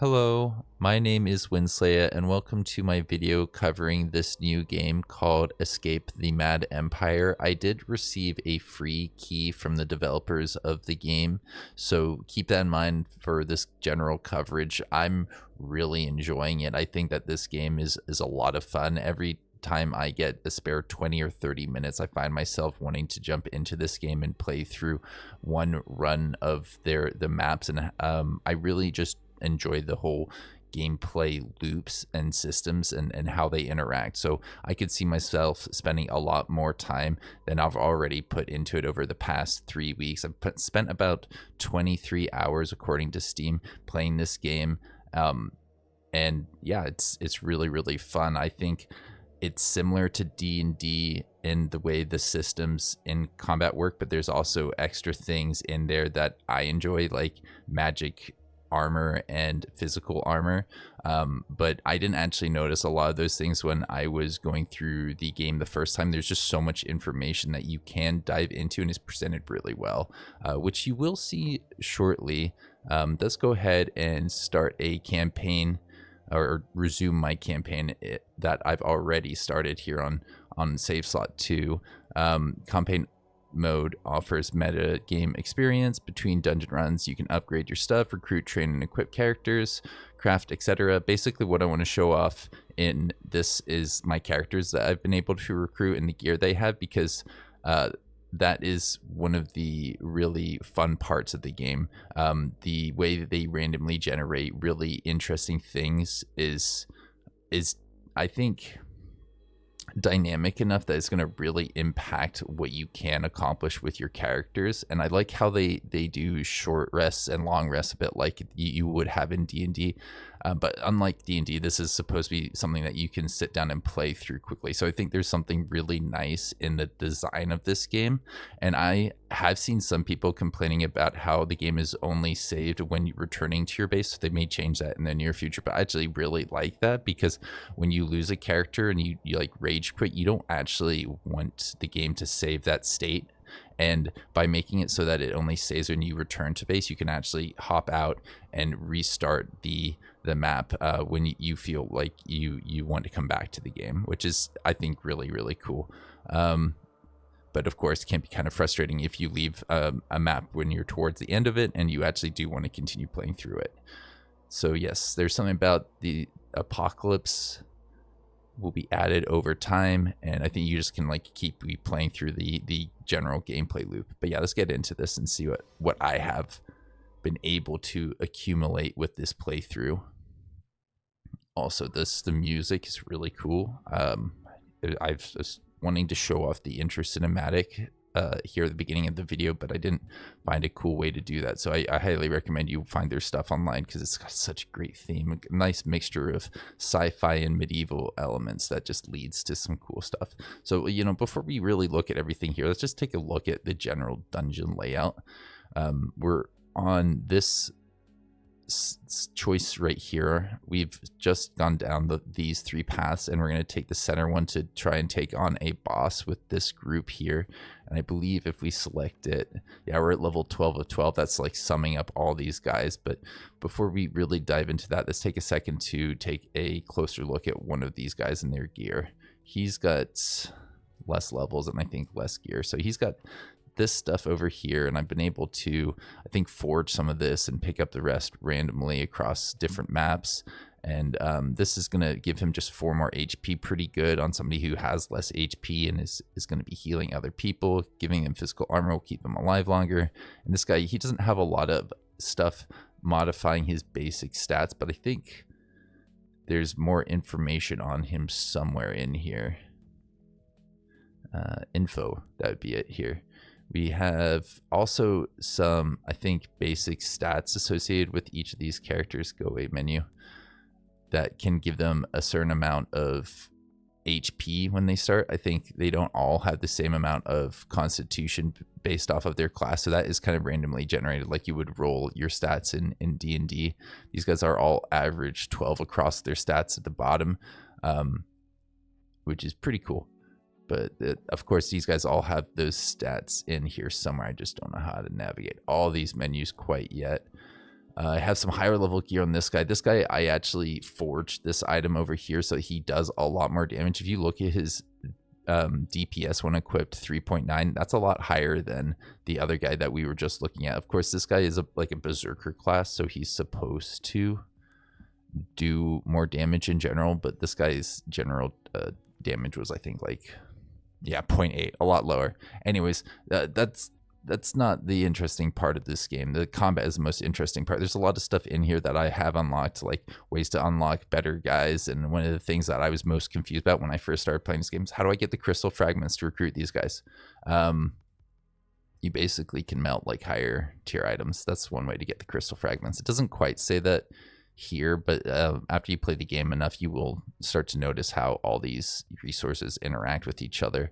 Hello, my name is Winslaya, and welcome to my video covering this new game called Escape the Mad Empire. I did receive a free key from the developers of the game, so keep that in mind for this general coverage. I'm really enjoying it. I think that this game is a lot of fun. Every time I get a spare 20 or 30 minutes, I find myself wanting to jump into this game and play through one run of the maps, and I really just enjoy the whole gameplay loops and systems and how they interact. So I could see myself spending a lot more time than I've already put into it over the past 3 weeks. Spent about 23 hours according to Steam playing this game. And yeah, it's really fun. I think it's similar to D&D in the way the systems in combat work, but there's also extra things in there that I enjoy, like magic armor and physical armor. But I didn't actually notice a lot of those things when I was going through the game the first time. There's just so much information that you can dive into, and is presented really well, which you will see shortly. Let's go ahead and start a campaign, or resume my campaign that I've already started here on Save Slot 2. Campaign mode offers meta game experience between dungeon runs. You can upgrade your stuff, recruit, train, and equip characters, craft, etc. Basically, what I want to show off in this is my characters that I've been able to recruit and the gear they have, because that is one of the really fun parts of the game. The way that they randomly generate really interesting things is I think dynamic enough that it's going to really impact what you can accomplish with your characters. And I like how they do short rests and long rests, a bit like you would have in D&D. But unlike D&D, this is supposed to be something that you can sit down and play through quickly. So I think there's something really nice in the design of this game. And I have seen some people complaining about how the game is only saved when you're returning to your base. So they may change that in the near future. But I actually really like that, because when you lose a character and you like rage quit, you don't actually want the game to save that state. And by making it so that it only saves when you return to base, you can actually hop out and restart the map when you feel like you want to come back to the game, which is, I think, really cool. But of course, it can be kind of frustrating if you leave a map when you're towards the end of it and you actually do want to continue playing through it. So yes, there's something about the apocalypse will be added over time, and I think you just can like keep playing through the general gameplay loop. But yeah, let's get into this and see what I have been able to accumulate with this playthrough. Also, the music is really cool. I've just wanting to show off the intro cinematic here at the beginning of the video, but I didn't find a cool way to do that. So I highly recommend you find their stuff online, because it's got such a great theme, a nice mixture of sci-fi and medieval elements that just leads to some cool stuff. So, before we really look at everything here, let's just take a look at the general dungeon layout. We're on this choice right here. We've just gone down these three paths, and we're going to take the center one to try and take on a boss with this group here. And I believe if we select it, yeah, we're at level 12 of 12. That's like summing up all these guys. But before we really dive into that, let's take a second to take a closer look at one of these guys and their gear. He's got less levels and I think less gear. So he's got this stuff over here, and I've been able to, I think, forge some of this and pick up the rest randomly across different maps. And this is going to give him just 4 more HP, pretty good on somebody who has less HP, and is going to be healing other people. Giving them physical armor will keep them alive longer. And this guy, he doesn't have a lot of stuff modifying his basic stats, but I think there's more information on him somewhere in here. Info, that would be it here. We have also some, I think, basic stats associated with each of these characters. Go away menu. That can give them a certain amount of HP when they start. I think they don't all have the same amount of constitution based off of their class. So that is kind of randomly generated, like you would roll your stats in D&D. These guys are all average 12 across their stats at the bottom, which is pretty cool. But of course, these guys all have those stats in here somewhere. I just don't know how to navigate all these menus quite yet. I have some higher level gear on this guy. This guy, I actually forged this item over here so he does a lot more damage. If you look at his DPS when equipped, 3.9, that's a lot higher than the other guy that we were just looking at. Of course, this guy is like a berserker class, so he's supposed to do more damage in general, but this guy's general damage was, I think, like, yeah, 0.8, a lot lower. Anyways, that's not the interesting part of this game. The combat is the most interesting part. There's a lot of stuff in here that I have unlocked, like ways to unlock better guys. And one of the things that I was most confused about when I first started playing this game is, how do I get the crystal fragments to recruit these guys? You basically can melt like higher tier items. That's one way to get the crystal fragments. It doesn't quite say that here, but after you play the game enough, you will start to notice how all these resources interact with each other.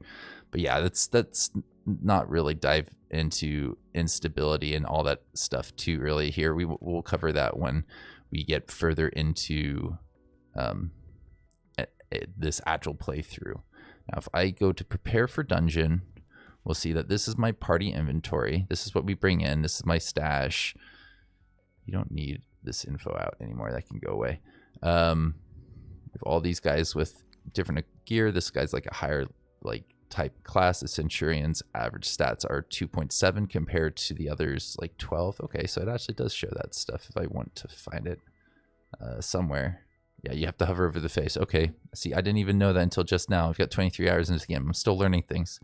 But yeah, that's not really dive into instability and all that stuff too really here. We'll cover that when we get further into this actual playthrough. Now, if I go to prepare for dungeon, we'll see that this is my party inventory. This is what we bring in. This is my stash. You don't need this info out anymore. That can go away. We have all these guys with different gear. This guy's like a higher like type class. The Centurion's average stats are 2.7 compared to the others like 12. Okay, so it actually does show that stuff if I want to find it somewhere. Yeah, you have to hover over the face. Okay, see, I didn't even know that until just now. I've got 23 hours into the game. I'm still learning things.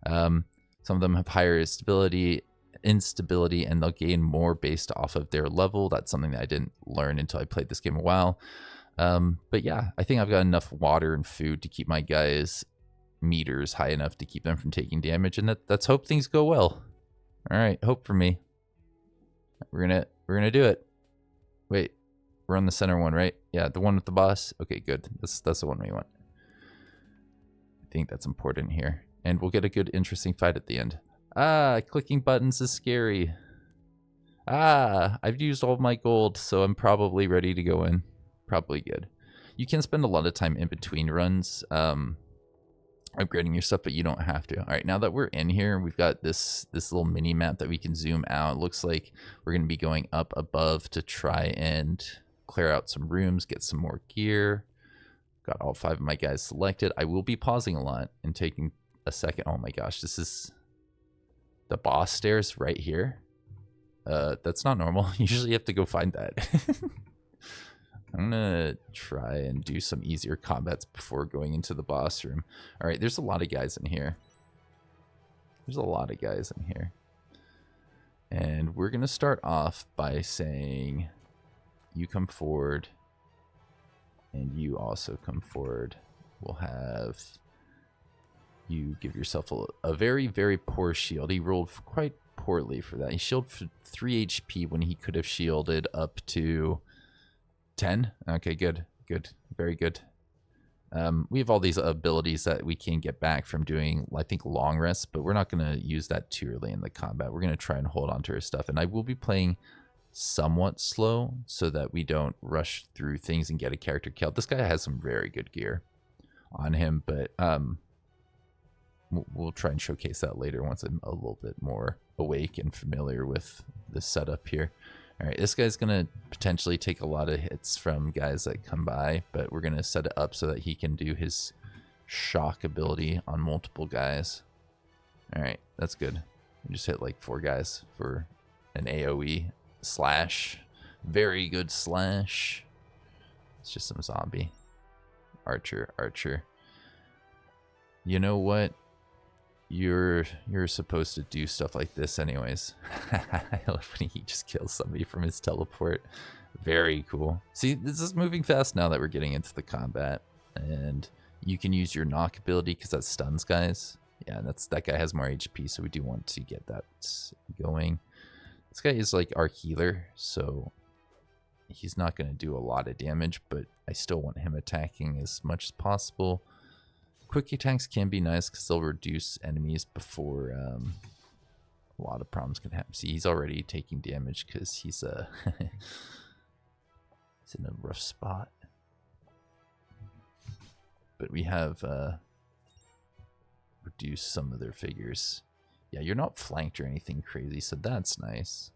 Some of them have higher instability, and they'll gain more based off of their level. That's something that I didn't learn until I played this game a while. But yeah, I think I've got enough water and food to keep my guys' meters high enough to keep them from taking damage, and let's hope things go well. All right, hope for me. We're gonna do it. Wait, we're on the center one, right? Yeah, the one with the boss. Okay, good. That's the one we want. I think that's important here, and we'll get a good, interesting fight at the end. Ah, clicking buttons is scary. Ah, I've used all of my gold, so I'm probably ready to go in. Probably good. You can spend a lot of time in between runs upgrading your stuff, but you don't have to. All right, now that we're in here, we've got this little mini map that we can zoom out. It looks like we're going to be going up above to try and clear out some rooms, get some more gear. Got all 5 of my guys selected. I will be pausing a lot and taking a second. Oh my gosh, this is the boss stairs right here. That's not normal. Usually you have to go find that. I'm gonna try and do some easier combats before going into the boss room. All right, there's a lot of guys in here. And we're gonna start off by saying, you come forward, and you also come forward. We'll have you give yourself a very, very poor shield. He rolled quite poorly for that. He shielded for 3 HP when he could have shielded up to 10. Okay, good, very good. We have all these abilities that we can get back from doing, I think, long rests, but we're not going to use that too early in the combat. We're going to try and hold on to our stuff, and I will be playing somewhat slow so that we don't rush through things and get a character killed. This guy has some very good gear on him, but we'll try and showcase that later once I'm a little bit more awake and familiar with the setup here. All right, this guy's going to potentially take a lot of hits from guys that come by, but we're going to set it up so that he can do his shock ability on multiple guys. All right, that's good. We just hit like 4 guys for an AoE slash. Very good slash. It's just some zombie. Archer. You know what? You're supposed to do stuff like this anyways. I love when he just kills somebody from his teleport. Very cool. See, this is moving fast now that we're getting into the combat. And you can use your knock ability because that stuns guys. Yeah, that guy has more HP, so we do want to get that going. This guy is like our healer, so he's not going to do a lot of damage, but I still want him attacking as much as possible. Quick attacks can be nice because they'll reduce enemies before a lot of problems can happen. See, he's already taking damage because he's he's in a rough spot. But we have reduced some of their figures. Yeah, you're not flanked or anything crazy, so that's nice.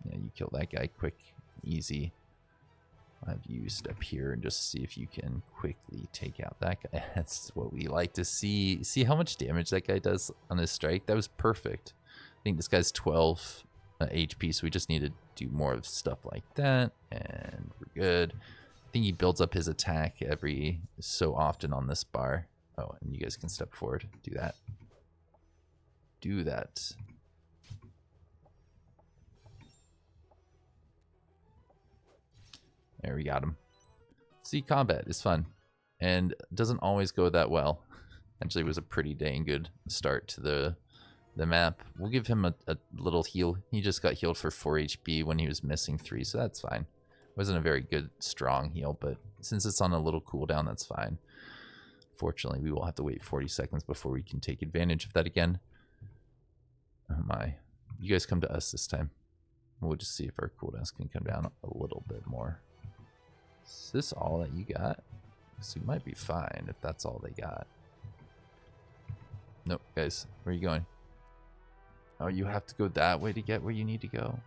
Yeah, you kill that guy quick, easy. I'll have you step here and just see if you can quickly take out that guy. That's what we like to see. See how much damage that guy does on his strike? That was perfect. I think this guy's 12 HP, so we just need to do more of stuff like that, and we're good. I think he builds up his attack every so often on this bar. Oh, and you guys can step forward. Do that. Do that. There, we got him. See, combat is fun. And doesn't always go that well. Actually, it was a pretty dang good start to the map. We'll give him a little heal. He just got healed for 4 HP when he was missing 3, so that's fine. Wasn't a very good, strong heal, but since it's on a little cooldown, that's fine. Fortunately, we will have to wait 40 seconds before we can take advantage of that again. Oh my. You guys come to us this time. We'll just see if our cooldowns can come down a little bit more. Is this all that you got? Because we might be fine if that's all they got. Nope, guys. Where are you going? Oh, you have to go that way to get where you need to go?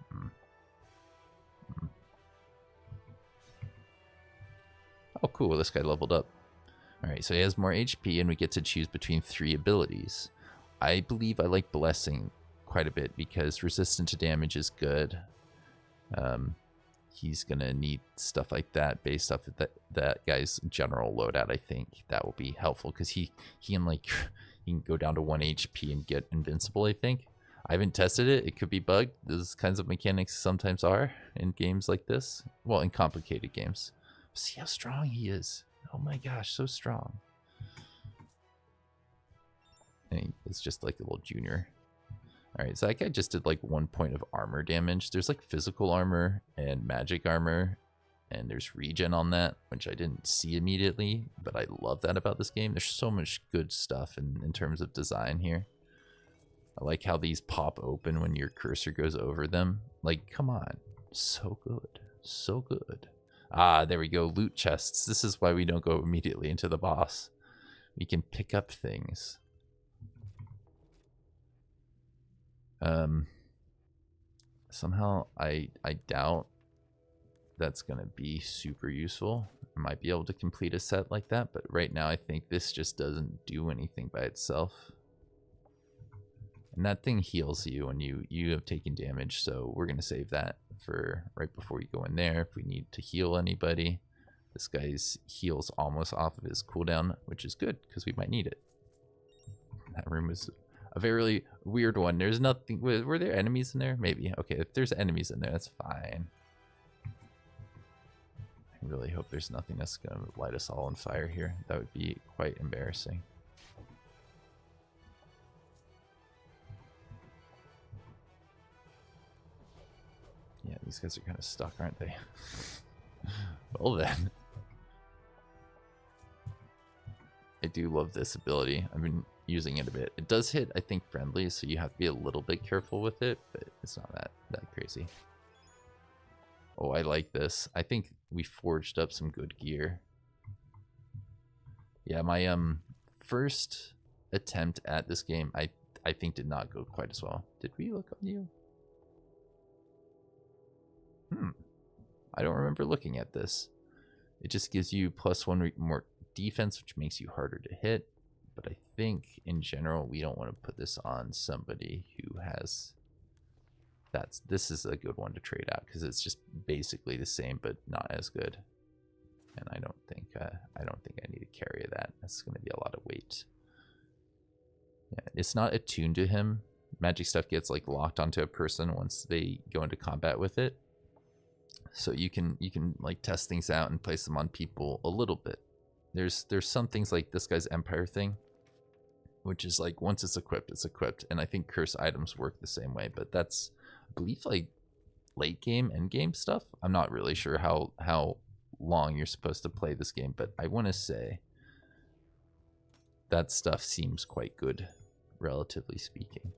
Oh, cool. This guy leveled up. Alright, so he has more HP, and we get to choose between 3 abilities. I believe I like Blessing quite a bit because resistant to damage is good. He's going to need stuff like that based off of that guy's general loadout. I think that will be helpful because he can like he can go down to 1 HP and get invincible, I think. I haven't tested it. It could be bugged. Those kinds of mechanics sometimes are in games like this. Well, in complicated games. See how strong he is. Oh my gosh, so strong. And it's just like a little junior. Alright, so that guy just did like 1 point of armor damage. There's like physical armor and magic armor. And there's regen on that, which I didn't see immediately. But I love that about this game. There's so much good stuff in terms of design here. I like how these pop open when your cursor goes over them. Like, come on. So good. So good. Ah, there we go. Loot chests. This is why we don't go immediately into the boss. We can pick up things. Somehow I doubt that's going to be super useful. I might be able to complete a set like that, but right now I think this just doesn't do anything by itself. And that thing heals you when you have taken damage, so we're going to save that for right before we go in there if we need to heal anybody. This guy's heals almost off of his cooldown, which is good because we might need it. That room is a very weird one. There's nothing. Were there enemies in there? Maybe. Okay, if there's enemies in there, that's fine. I really hope there's nothing that's going to light us all on fire here. That would be quite embarrassing. Yeah, these guys are kind of stuck, aren't they? Well then. I do love this ability. I've been using it a bit. It does hit, I think, friendly, so you have to be a little bit careful with it, but it's not that crazy. Oh, I like this. I think we forged up some good gear. Yeah, my first attempt at this game, I think did not go quite as well. Did we look on you? I don't remember looking at this. It just gives you +1 more defense, which makes you harder to hit. But I think in general, we don't want to put this on somebody who has. This is a good one to trade out because it's just basically the same, but not as good. And I don't think I need to carry that. That's going to be a lot of weight. Yeah, it's not attuned to him. Magic stuff gets like locked onto a person once they go into combat with it. So you can like test things out and place them on people a little bit. There's some things like this guy's Empire thing, which is like once it's equipped, and I think curse items work the same way. But that's, I believe, like late game, end game stuff. I'm not really sure how long you're supposed to play this game, but I want to say that stuff seems quite good, relatively speaking.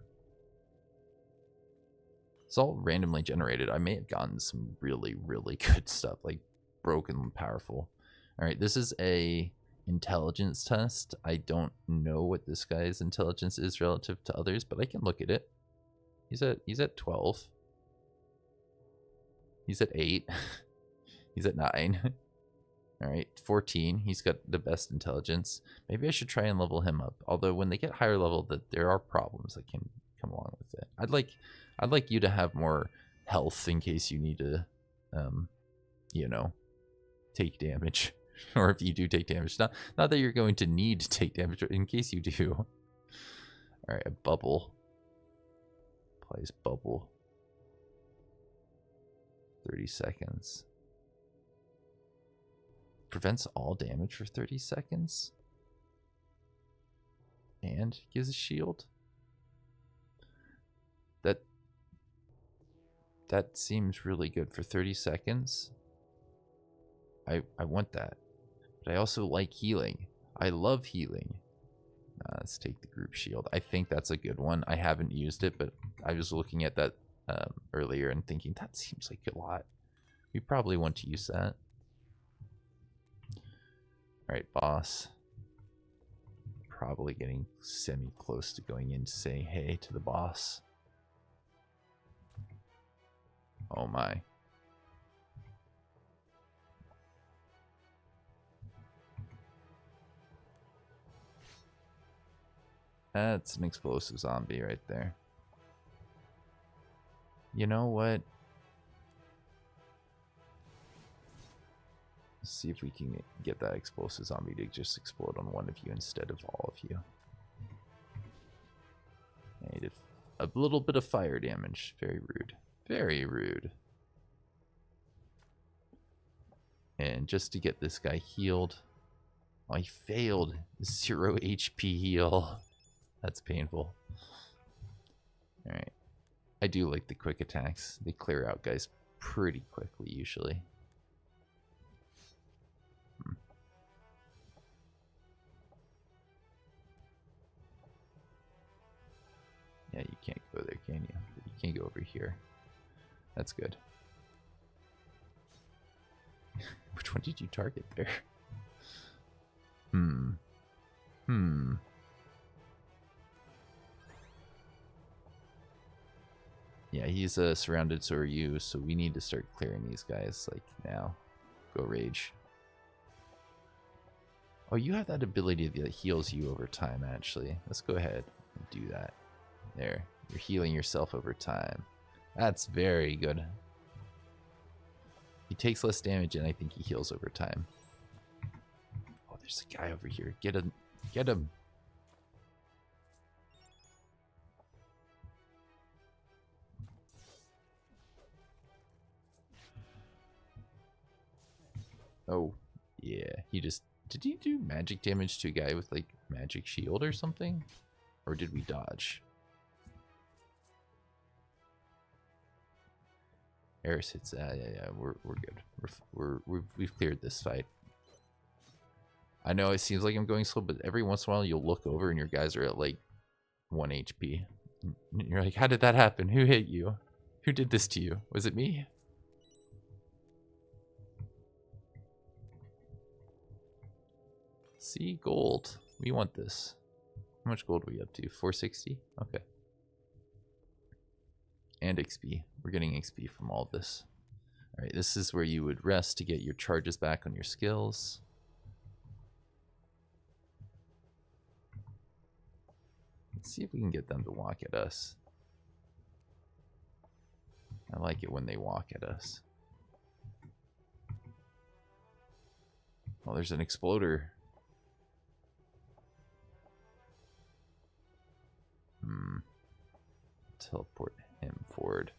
It's all randomly generated. I may have gotten some really, really good stuff, like broken and powerful. All right, this is a intelligence test. I don't know what this guy's intelligence is relative to others, but I can look at it. He's at 12. He's at 8. He's at 9. All right, 14. He's got the best intelligence. Maybe I should try and level him up. Although when they get higher level, that there are problems that can come along with it. I'd like you to have more health in case you need to, you know, take damage, or if you do take damage. Not that you're going to need to take damage, but in case you do. All right, a bubble. Applies bubble. 30 seconds. Prevents all damage for 30 seconds. And gives a shield. That seems really good for 30 seconds. I want that. But I also like healing. I love healing. Let's take the group shield. I think that's a good one. I haven't used it, but I was looking at that earlier and thinking that seems like a lot. We probably want to use that. Alright, boss. Probably getting semi-close to going in to say hey to the boss. Oh my. That's an explosive zombie right there. You know what? Let's see if we can get that explosive zombie to just explode on one of you instead of all of you. I did a little bit of fire damage. Very rude. Very rude. And just to get this guy healed. Oh, he failed. 0 HP heal. That's painful. Alright. I do like the quick attacks. They clear out guys pretty quickly usually. Yeah, you can't go there, can you? You can't go over here. That's good. Which one did you target there? Yeah, he's surrounded, so are you, so we need to start clearing these guys, like, now. Go rage. Oh, you have that ability that heals you over time, actually. Let's go ahead and do that. There. You're healing yourself over time. That's very good. He takes less damage, and I think he heals over time. Oh, there's a guy over here. Get him. Get him. Oh, yeah. He just... Did he do magic damage to a guy with, like, magic shield or something? Or did we dodge? Eris hits... yeah, we're good. We've cleared this fight. I know it seems like I'm going slow, but every once in a while you'll look over and your guys are at, like, 1 HP. And you're like, how did that happen? Who hit you? Who did this to you? Was it me? See, gold. We want this. How much gold are we up to? 460? Okay. And XP. We're getting XP from all of this. Alright, this is where you would rest to get your charges back on your skills. Let's see if we can get them to walk at us. I like it when they walk at us. Oh, there's an exploder. Teleport him forward.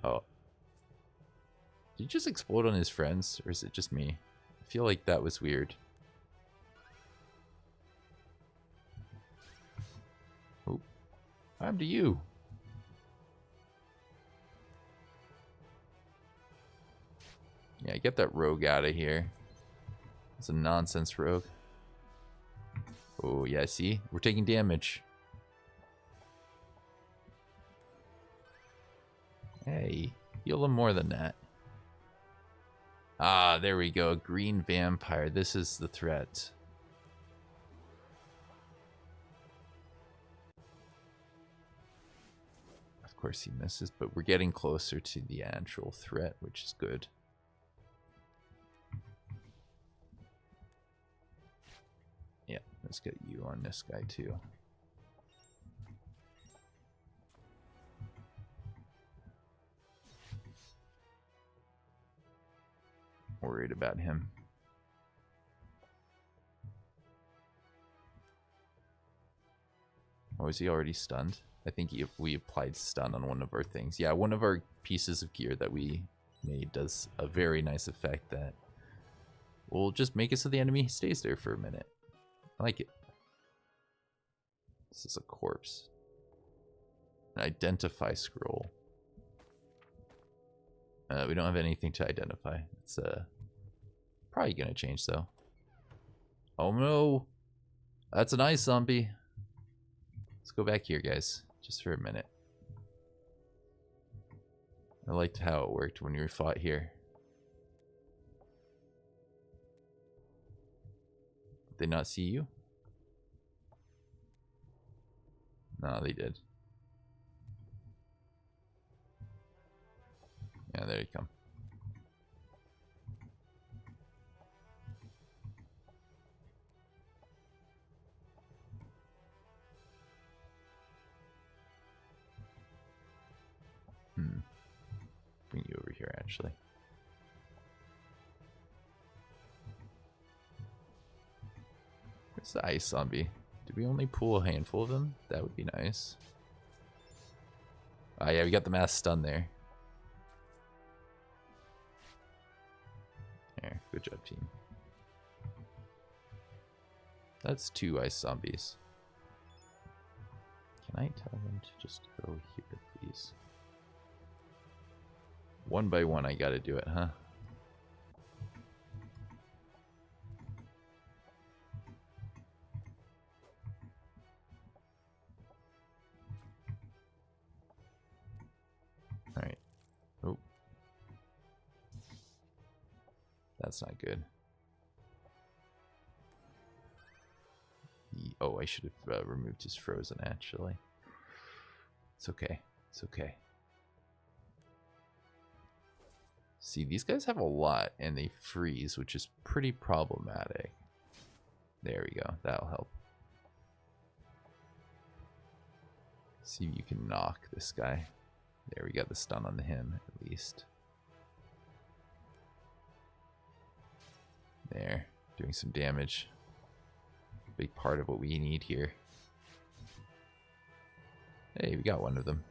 Oh. Did he just explode on his friends? Or is it just me? I feel like that was weird. Oh. What happened to you? Yeah, get that rogue out of here. It's a nonsense rogue. Oh, yeah, see? We're taking damage. Hey, heal them more than that. Ah, there we go. Green vampire. This is the threat. Of course he misses, but we're getting closer to the actual threat, which is good. Yeah, let's get you on this guy too. Worried about him. Or is he already stunned? I think we applied stun on one of our things. Yeah, one of our pieces of gear that we made does a very nice effect that will just make it so the enemy stays there for a minute. I like it. This is a corpse. An identify scroll. We don't have anything to identify. It's probably gonna change though. Oh no! That's an ice zombie. Let's go back here, guys, just for a minute. I liked how it worked when we fought here. Did they not see you? No, they did. Yeah, there you come. Bring you over here, actually. Where's the ice zombie? Did we only pull a handful of them? That would be nice. Oh yeah, we got the mass stun there. There, good job, team. That's 2 ice zombies. Can I tell them to just go here, please? One by one, I gotta do it, huh? Alright. Oh. That's not good. Oh, I should have removed his frozen, actually. It's okay. It's okay. See, these guys have a lot, and they freeze, which is pretty problematic. There we go. That'll help. See if you can knock this guy. There, we got the stun on him, at least. There, doing some damage. Big part of what we need here. Hey, we got one of them.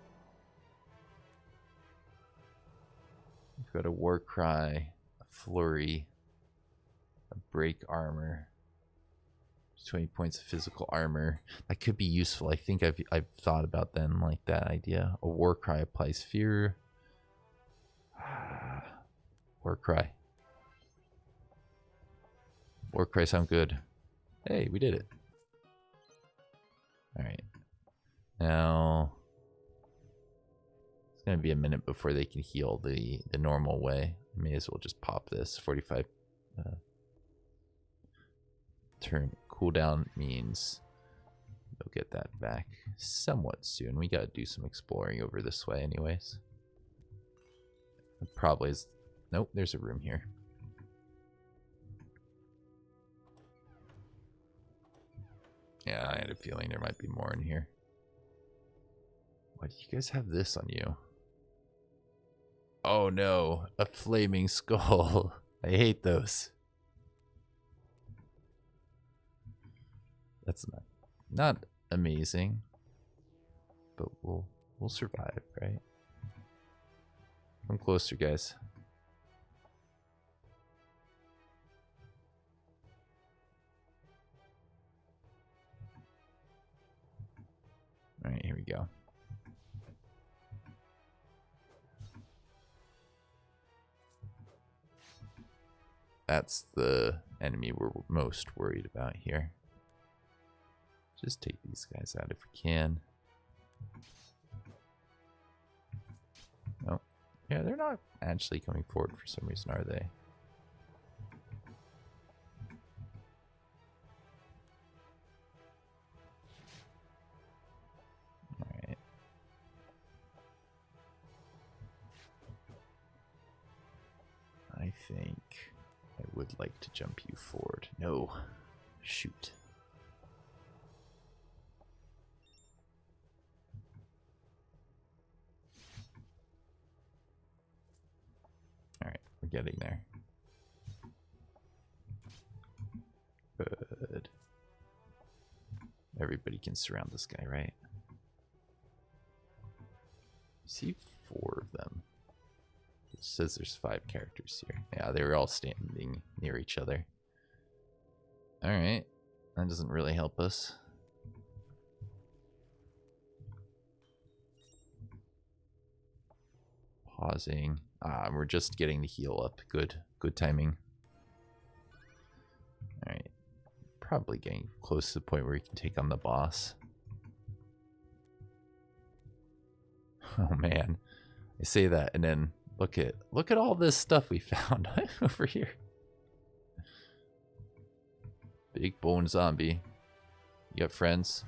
We've got a war cry, a flurry, a break armor, 20 points of physical armor. That could be useful. I think I've thought about them like that idea. A war cry applies fear. War cry. War cry sound good. Hey, we did it. All right. Now it's gonna be a minute before they can heal the normal way. May as well just pop this. 45 turn cooldown means they'll get that back somewhat soon. We gotta do some exploring over this way anyways. It probably is. Nope, there's a room here. Yeah, I had a feeling there might be more in here. Why do you guys have this on you? Oh no, a flaming skull. I hate those. That's not amazing, but we'll survive, right? Come closer, guys. All right, here we go. That's the enemy we're most worried about here. Just take these guys out if we can. Oh, yeah, they're not actually coming forward for some reason, are they? Alright. think I would like to jump you forward. No. Shoot. Alright, we're getting there. Good. Everybody can surround this guy, right? See 4 of them. It says there's 5 characters here. Yeah, they were all standing near each other. Alright. That doesn't really help us. Pausing. We're just getting the heal up. Good. Good timing. Alright. Probably getting close to the point where we can take on the boss. Oh man. I say that and then look at all this stuff we found over here. Big bone zombie. You got friends?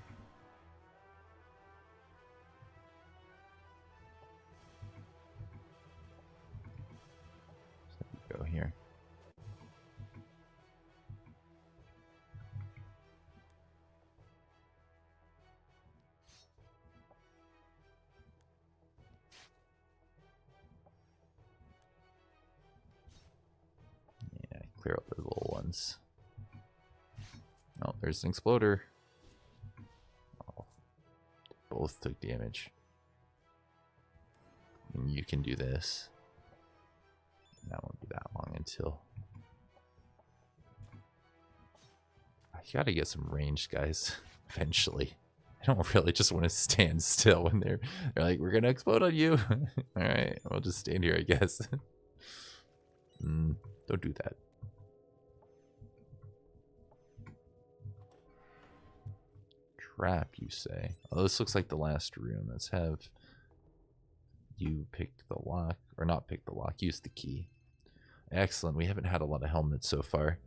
Go here. Yeah, clear out the little ones. Oh, there's an exploder. Oh, both took damage. And you can do this. That won't be that long until... I gotta get some range, guys. Eventually. I don't really just want to stand still when they're like, we're gonna explode on you. Alright, I'll just stand here, I guess. Don't do that. Trap, you say? Oh, this looks like the last room. Let's have you pick the lock, or not pick the lock, use the key. Excellent. We haven't had a lot of helmets so far.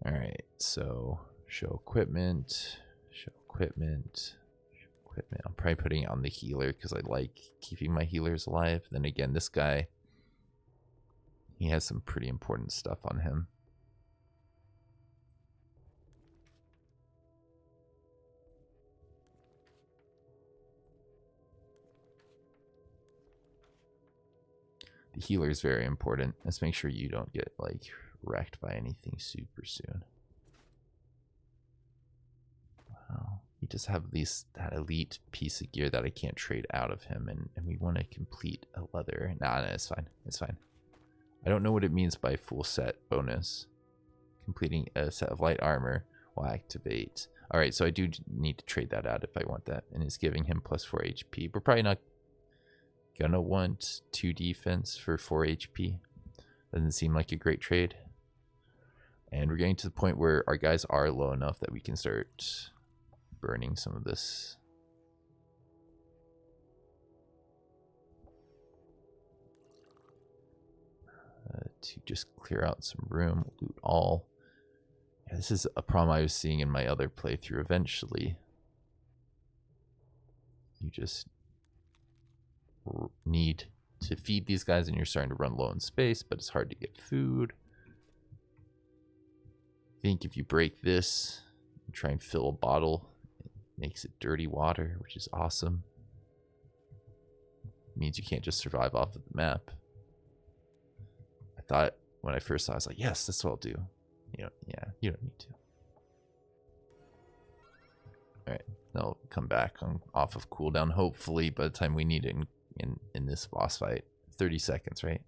Alright, so show equipment, show equipment, show equipment. I'm probably putting it on the healer because I like keeping my healers alive. Then again, this guy, he has some pretty important stuff on him. The healer is very important. Let's make sure you don't get like wrecked by anything super soon. Wow, you just have that elite piece of gear that I can't trade out of him, and we want to complete a leather. Nah, it's fine. It's fine. I don't know what it means by full set bonus. Completing a set of light armor will activate. All right, so I do need to trade that out if I want that, and it's giving him plus 4 HP. We're probably not gonna want 2 defense for 4 HP. Doesn't seem like a great trade. And we're getting to the point where our guys are low enough that we can start burning some of this. To just clear out some room, loot all. Yeah, this is a problem I was seeing in my other playthrough. Eventually, you just need to feed these guys and you're starting to run low in space, but it's hard to get food. I think if you break this and try and fill a bottle, it makes it dirty water, which is awesome. It means you can't just survive off of the map. I thought when I first saw it, I was like, yes, that's what I'll do. You know, yeah, you don't need to. Alright, they'll come back off of cooldown, hopefully, by the time we need it in this boss fight. 30 seconds, right?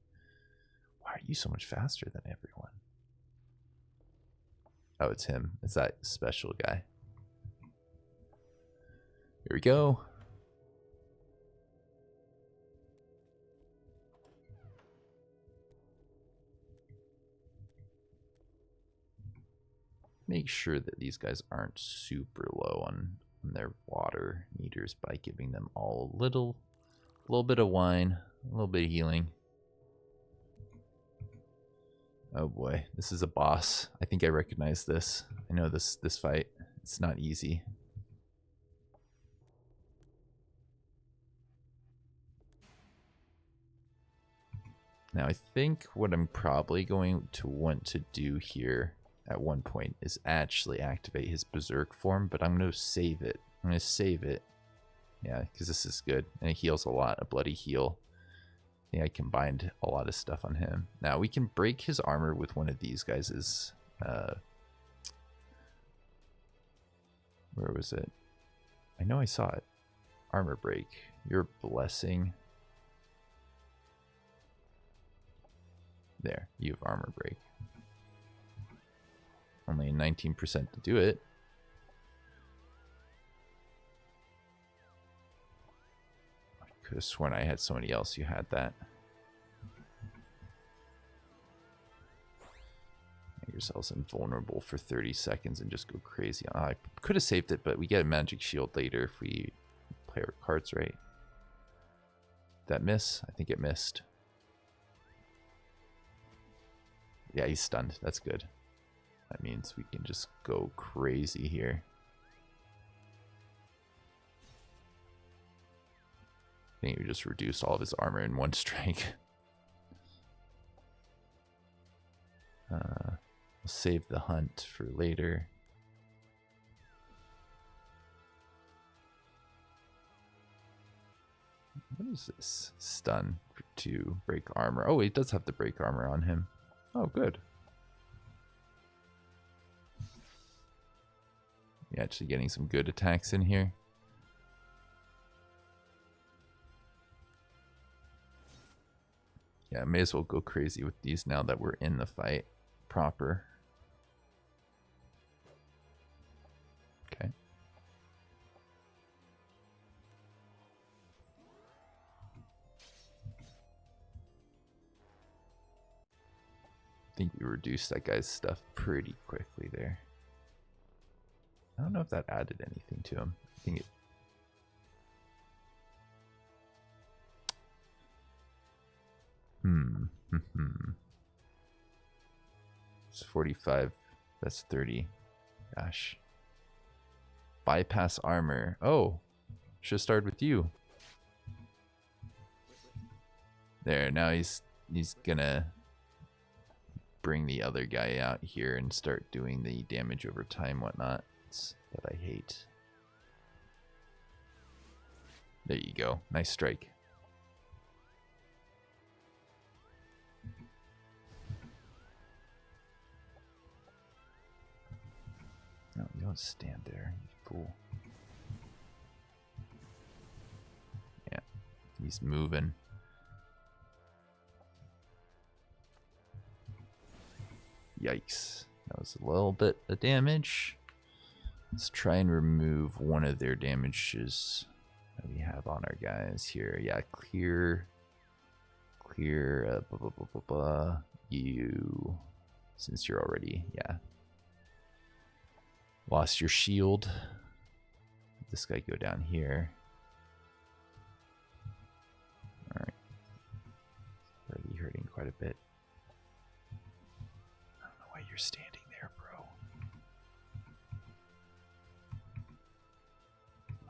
Why are you so much faster than everyone? Oh, it's him. It's that special guy. Here we go. Make sure that these guys aren't super low on their water meters by giving them all a little bit of wine, a little bit of healing. Oh boy, this is a boss. I think I recognize this. I know this fight. It's not easy. Now I think what I'm probably going to want to do here at one point is actually activate his berserk form, but I'm going to save it. I'm going to save it. Yeah, because this is good. And it heals a lot, a bloody heal. I think I combined a lot of stuff on him. Now we can break his armor with one of these guys'. Where was it? I know I saw it. Armor break. Your blessing. There, you have armor break. Only 19% to do it. I could have sworn I had somebody else who had that. Make yourselves invulnerable for 30 seconds and just go crazy. I could have saved it, but we get a magic shield later if we play our cards right. Did that miss? I think it missed. Yeah, he's stunned. That's good. That means we can just go crazy here. I think we just reduced all of his armor in one strike. We'll save the hunt for later. What is this? Stun for 2, break armor. Oh, he does have the break armor on him. Oh, good. You're actually getting some good attacks in here. Yeah, I may as well go crazy with these now that we're in the fight proper. Okay. I think we reduced that guy's stuff pretty quickly there. I don't know if that added anything to him. I think it... It's 45. That's 30. Gosh. Bypass armor. Oh. Should have started with you. There, now he's gonna bring the other guy out here and start doing the damage over time whatnot that I hate. There you go. Nice strike. No, you don't stand there, you fool. Yeah, he's moving. Yikes. That was a little bit of damage. Let's try and remove one of their damages that we have on our guys here. Yeah, clear. You. Since you're already, yeah. Lost your shield. This guy go down here. Alright. Already hurting quite a bit. I don't know why you're standing there, bro.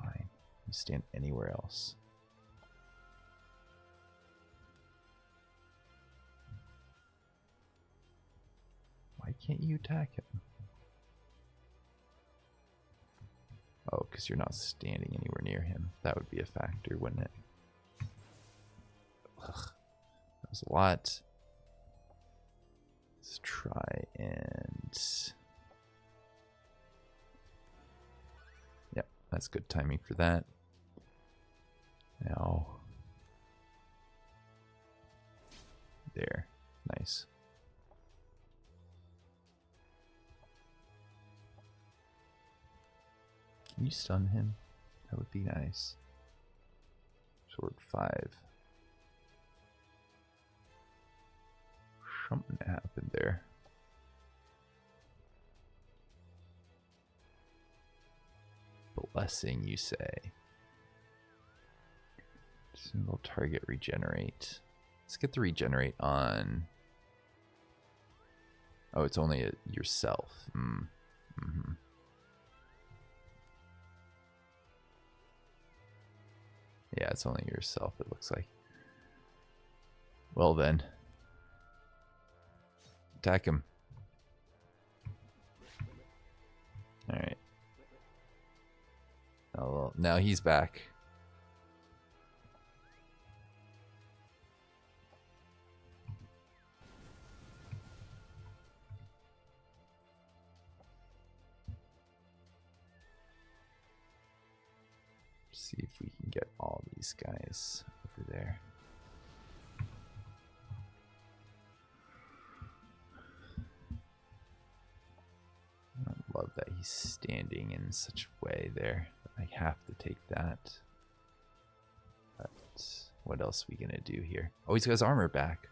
Fine. You stand anywhere else. Why can't you attack him? Oh, because you're not standing anywhere near him. That would be a factor, wouldn't it? Ugh. That was a lot. Let's try and... Yep, that's good timing for that. Now... There. Nice. Can you stun him? That would be nice. Sword 5. Something happened there. Blessing, you say? Single target regenerate. Let's get the regenerate on. Oh, it's only yourself. Yeah, it's only yourself, it looks like. Well then, Attack him. Alright. Oh, well, now he's back. See if we can get all these guys over there. I don't love that he's standing in such a way there. I have to take that. But what else are we gonna do here? Oh, he's got his armor back.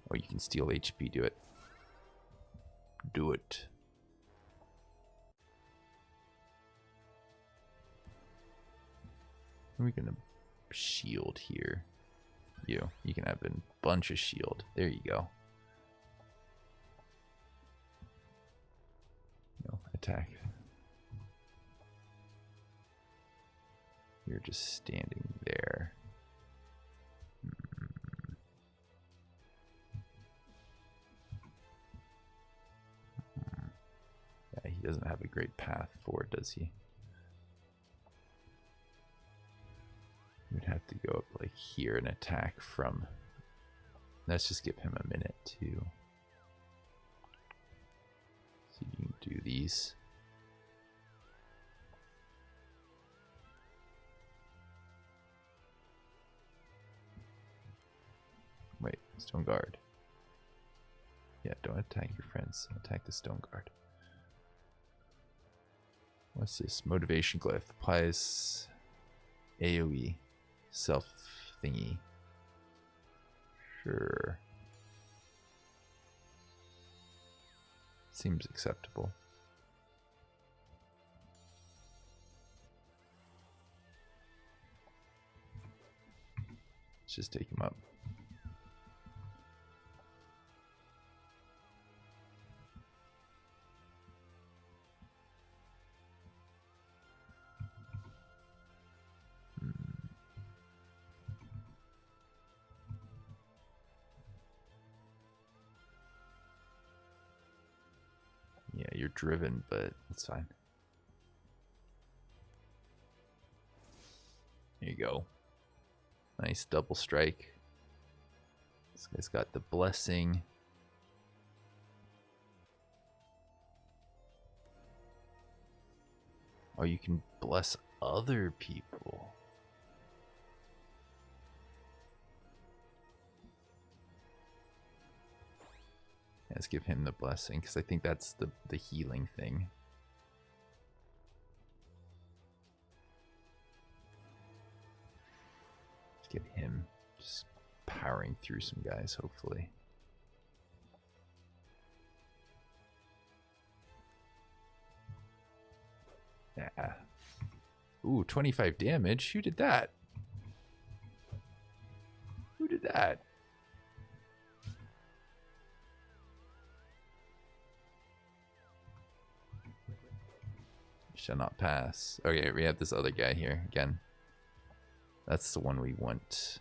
Oh, you can steal HP. Do it. Do it. We're gonna shield here. You can have a bunch of shield. There you go. No, attack. You're just standing there. Yeah, he doesn't have a great path forward, does he? We'd have to go up like here and attack from. Let's just give him a minute to see if you can do these. Wait, stone guard. Yeah, don't attack your friends. Attack the stone guard. What's this? Motivation glyph. Applies AoE. Self thingy. Sure. Seems acceptable. Let's just take him up. Yeah, you're driven, but it's fine. There you go. Nice double strike. This guy's got the blessing. Oh, you can bless other people. Let's give him the blessing, because I think that's the healing thing. Let's get him just powering through some guys, hopefully. Yeah. Ooh, 25 damage. Who did that? Who did that? Shall not pass. Okay, we have this other guy here again. That's the one we want.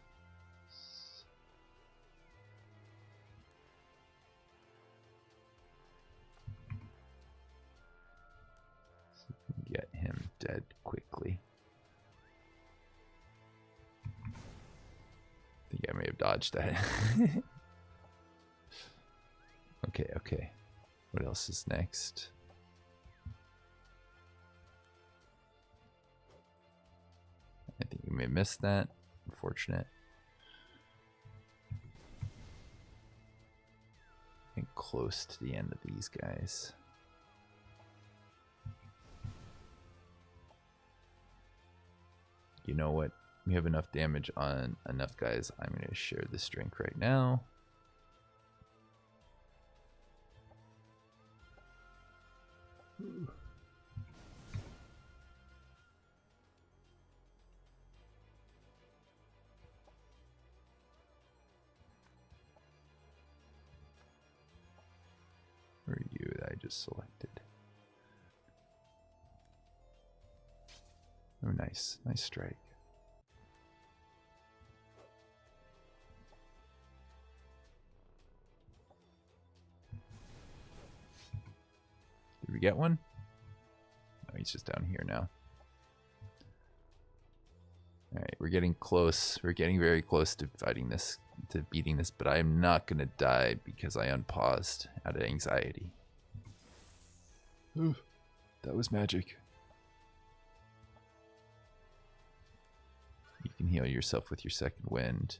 So we can get him dead quickly. I think I may have dodged that. Okay, okay. What else is next? I think we may miss that. Unfortunate. I think close to the end of these guys. You know what? We have enough damage on enough guys. I'm going to share this drink right now. Ooh. just selected. Oh, nice. Nice strike. Did we get one? No, he's just down here now. Alright, we're getting close. We're getting very close to fighting this, to beating this, but I am not going to die because I unpaused out of anxiety. Ooh, that was magic. You can heal yourself with your second wind.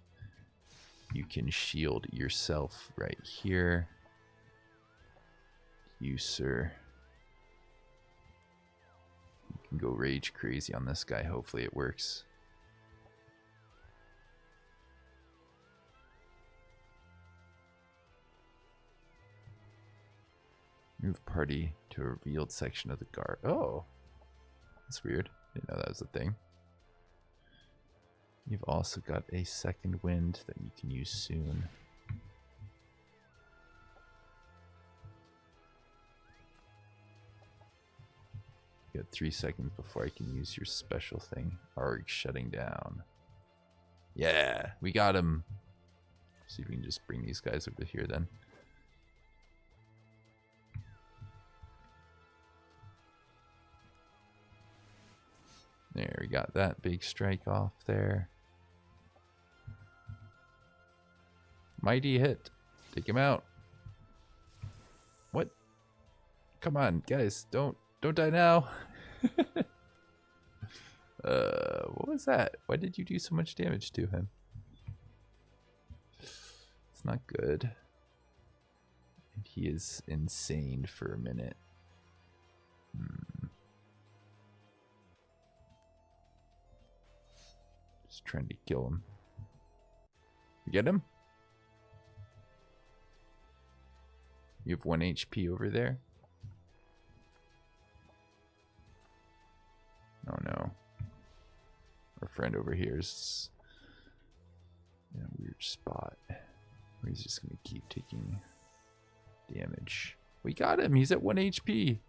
You can shield yourself right here. You, sir. You can go rage crazy on this guy. Hopefully it works. Move party to a revealed section of the guard. Oh, that's weird. Didn't know that was a thing. You've also got a second wind that you can use soon. You got 3 seconds before I can use your special thing. Arg, shutting down. Yeah, we got him. See if we can just bring these guys over here then. There, we got that big strike off there. Mighty hit. Take him out. What? Come on, guys. Don't die now. What was that? Why did you do so much damage to him? It's not good. And he is insane for a minute. Just trying to kill him. You get him? You have 1 HP over there. Oh no. Our friend over here is in a weird spot where he's just going to keep taking damage. We got him. He's at 1 HP.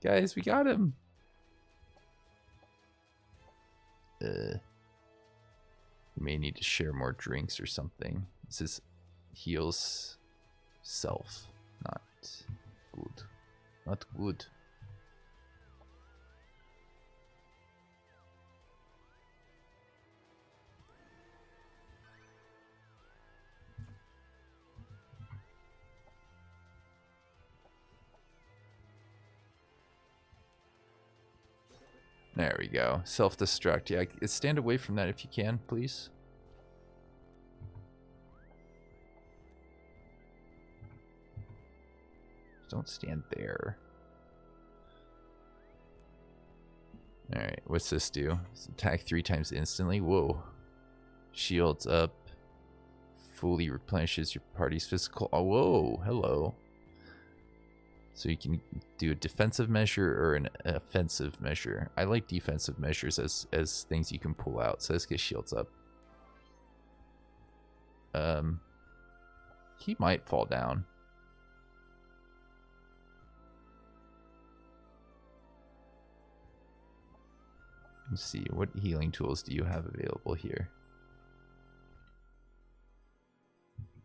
Guys, we got him. We may need to share more drinks or something. This is heals self. Not good. Not good. There we go. Self-destruct. Yeah, stand away from that if you can, please. Don't stand there. Alright, what's this do? Attack 3 times instantly. Whoa. Shields up. Fully replenishes your party's physical. Oh, whoa. Hello. So you can do a defensive measure or an offensive measure. I like defensive measures as things you can pull out. So let's get shields up. He might fall down. Let's see, what healing tools do you have available here?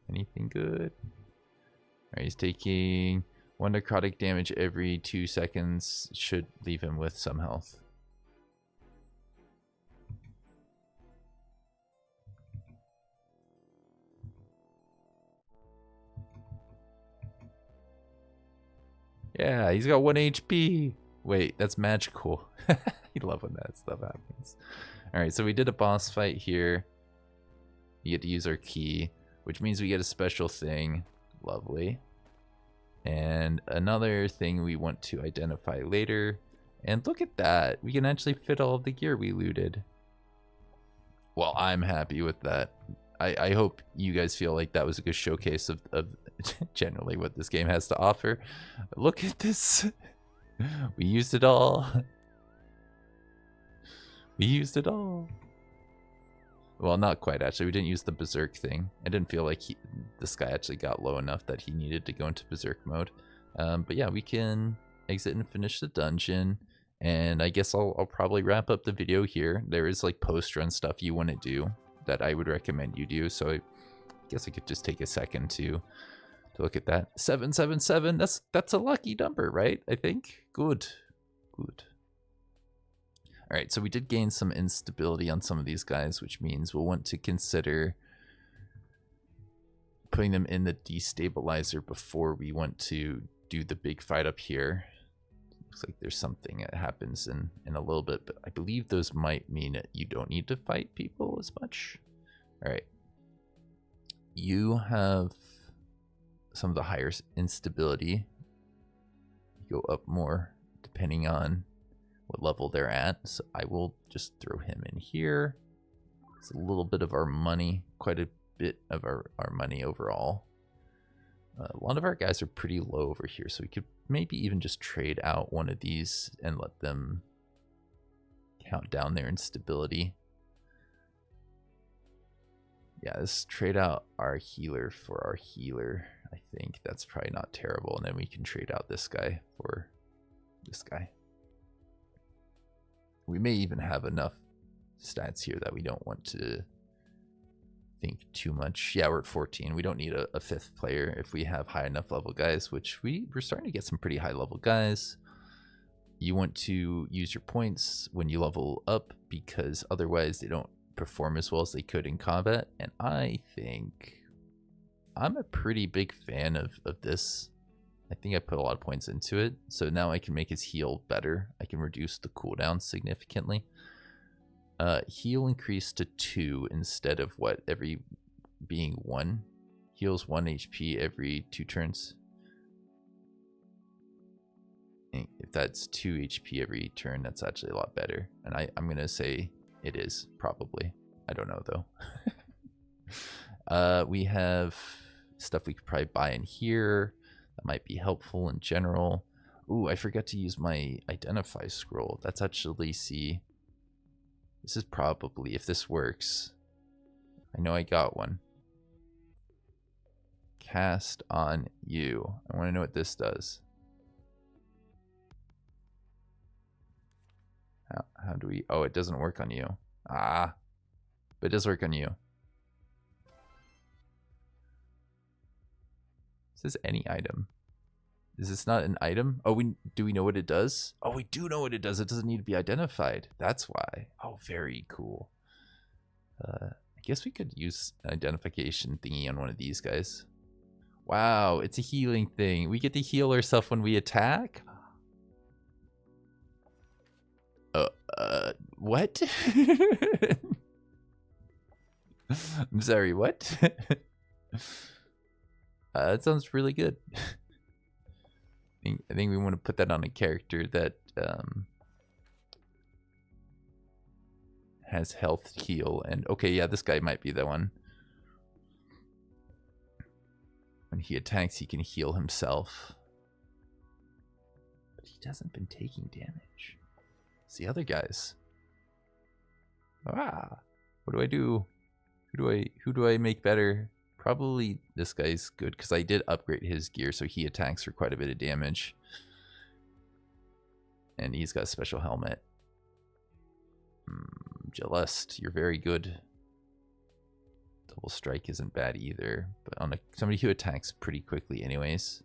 Anything good? Alright, he's taking 1 necrotic damage every 2 seconds. Should leave him with some health. Yeah, he's got 1 HP. Wait, that's magical. You love when that stuff happens. Alright, so we did a boss fight here. You get to use our key, which means we get a special thing. Lovely. And another thing we want to identify later. And look at that. We can actually fit all of the gear we looted. Well, I'm happy with that. I hope you guys feel like that was a good showcase of generally what this game has to offer. Look at this. We used it all. We used it all. Well, not quite, actually. We didn't use the berserk thing. I didn't feel like this guy actually got low enough that he needed to go into berserk mode. But yeah, we can exit and finish the dungeon. And I guess I'll probably wrap up the video here. There is like post-run stuff you want to do that I would recommend you do. So I guess I could just take a second to look at that. 777, that's a lucky number, right? I think. Good. All right, so we did gain some instability on some of these guys, which means we'll want to consider putting them in the destabilizer before we want to do the big fight up here. Looks like there's something that happens in a little bit, but I believe those might mean that you don't need to fight people as much. All right. You have some of the higher instability. You go up more depending on what level they're at. So I will just throw him in here. It's a little bit of our money, quite a bit of our money overall. A lot of our guys are pretty low over here, so we could maybe even just trade out one of these and let them count down their instability. Yeah, let's trade out our healer for our healer. I think that's probably not terrible. And then we can trade out this guy for this guy. We may even have enough stats here that we don't want to think too much. Yeah, we're at 14. We don't need a fifth player if we have high enough level guys, which we're starting to get some pretty high level guys. You want to use your points when you level up because otherwise they don't perform as well as they could in combat. And I think I'm a pretty big fan of this. I think I put a lot of points into it. So now I can make his heal better. I can reduce the cooldown significantly. Heal increased to 2 instead of what, every being 1. Heals 1 HP every 2 turns. And if that's 2 HP every turn, that's actually a lot better. And I'm going to say it is, probably. I don't know, though. We have stuff we could probably buy in here. That might be helpful in general. Ooh, I forgot to use my identify scroll. That's actually, see... This is probably, if this works, I know I got one. Cast on you. I want to know what this does. How do we, oh, it doesn't work on you. Ah, but it does work on you. It says any item. Is this not an item? Oh, do we know what it does? Oh, we do know what it does. It doesn't need to be identified. That's why. Oh, very cool. I guess we could use an identification thingy on one of these guys. Wow, it's a healing thing. We get to heal ourselves when we attack? What? I'm sorry, what? That sounds really good. I think we want to put that on a character that has health heal. And okay, yeah, this guy might be the one. When he attacks, he can heal himself. But he hasn't been taking damage. It's the other guys. Ah, what do I do? Who do I make better? Probably this guy's good because I did upgrade his gear, so he attacks for quite a bit of damage. And he's got a special helmet. Celeste, you're very good. Double strike isn't bad either, but on somebody who attacks pretty quickly anyways.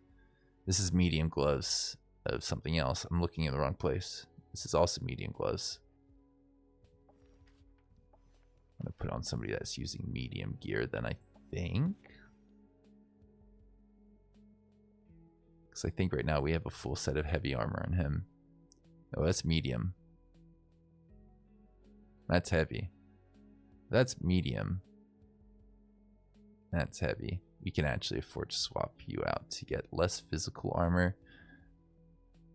This is medium gloves of something else. I'm looking in the wrong place. This is also medium gloves. I'm going to put on somebody that's using medium gear then, I think. Because I think right now we have a full set of heavy armor on him. Oh, that's medium. That's heavy. That's medium. That's heavy. We can actually afford to swap you out to get less physical armor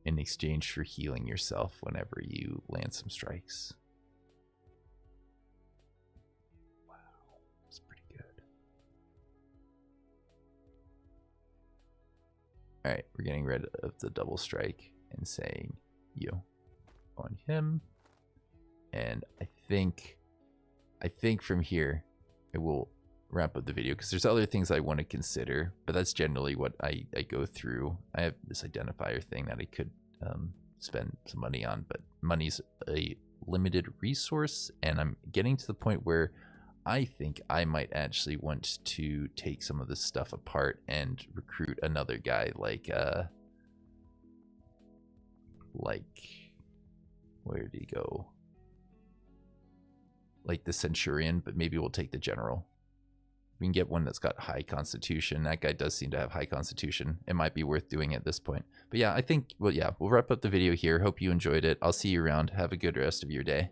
in exchange for healing yourself whenever you land some strikes. Wow, that's pretty good. Alright, we're getting rid of the double strike and saying you on him. And I think from here it will wrap up the video because there's other things I want to consider, but that's generally what I go through. I have this identifier thing that I could spend some money on, but money's a limited resource, and I'm getting to the point where I think I might actually want to take some of this stuff apart and recruit another guy like where did he go? Like the Centurion, but maybe we'll take the General. We can get one that's got high constitution. That guy does seem to have high constitution. It might be worth doing at this point. But yeah, I think, well, yeah, we'll wrap up the video here. Hope you enjoyed it. I'll see you around. Have a good rest of your day.